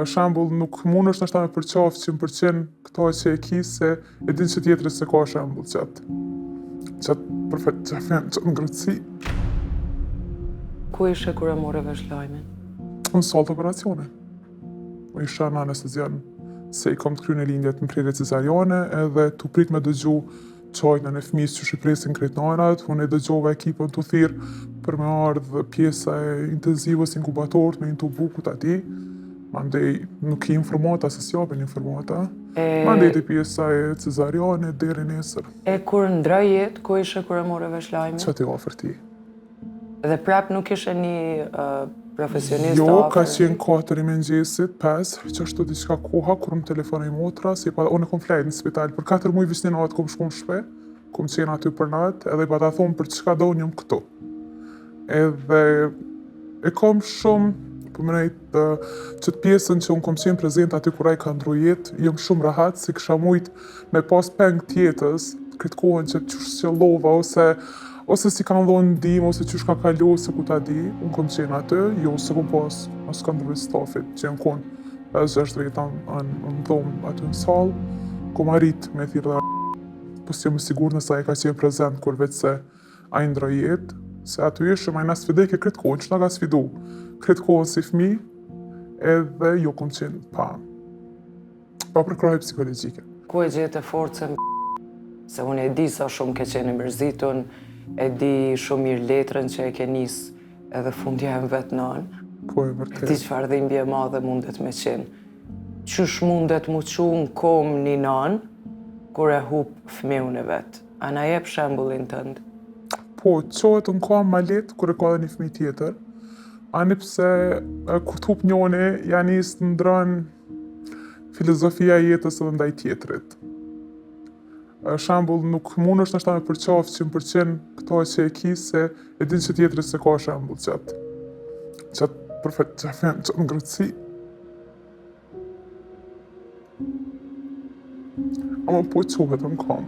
Shembull, nuk mundesh ndoshta me përqaft 100% këto që e ki se e din që tjetri se ka shembull qatë ngrëtësi. Ku ishe kur e more vesh lajmin? Në sallë të operacione. Isha në anestezian se i kom të kryer në lindjet në prirje cesariane edhe tu prit me dëgju çajtën e fëmijës që shpresin krejt nanat, unë e dëgjova ekipën tu thirr për me ardhë pjesa e intenzivës inkubatorit me intubu kut ati. Mandej nuk i informata se s'japin informata. Mandej te pjesa e cesariane deri nesër. E kur ndroi jetë, ku ishe kur e more vesh lajmin? Çfarë ti ofër ti? Dhe prap nuk ishe një profesionist Jo, afër? ka qenë 4 i mëngjesit, 5, që ashtu diçka koha kur më telefonoi motra, si unë kom flejt në spital, për 4 muaj veç një natë kom shku në shtëpi, kom qenë aty për natë, edhe i pa ta thonë për çka do njëm këtu. Edhe e kom shumë, për më nejtë, qëtë pjesën që unë kom qenë prezent aty kur ai ka ndru jetë, jëm shumë rahat, si kisha mujt me pas peng tjetës, këtë kohën që qysh qëllova, ose si kanë dhonë ndihmë, ose qysh ka kalu, se ku ta di, unë kom qenë aty, jo se kom pas as këndrëve stafit, që janë konë 5-6 veta në dhomë aty në salë, kom arrit me thirrë dhe po si jam i sigur nësa e ka qenë prezent kur veç se a i ndroi jetë, se aty ishëm a i na sfideke këtë kohën, që na ka sfidu këtë kohën si fëmi, edhe jo kom qenë pa përkrahje psikologjike. Ku e gjete forcën? Se unë e di sa shumë ke qenë i mërzitun, e di shumë mirë letrën që e ke nisë edhe fundja e vetë nënë. Po e vërtet. Di çfarë dhimbje e madhe mundet me qenë. Qysh mundet mu qu në kom një nënë, kur e hup fëmijën e vetë? A na jep shembullin tënd? Po, qohet në kam ma letë kur e ka dhe një fëmijë tjetër, ani pse kur t'hup njoni, ja nis të ndrën filozofia e jetës edhe ndaj tjetrit. Shembull, nuk mundesh ndoshta me përqaft 100% këto që e ki se e din që tjetri se ka shembull qatë ngrëtësi. Ama po qohet në kam.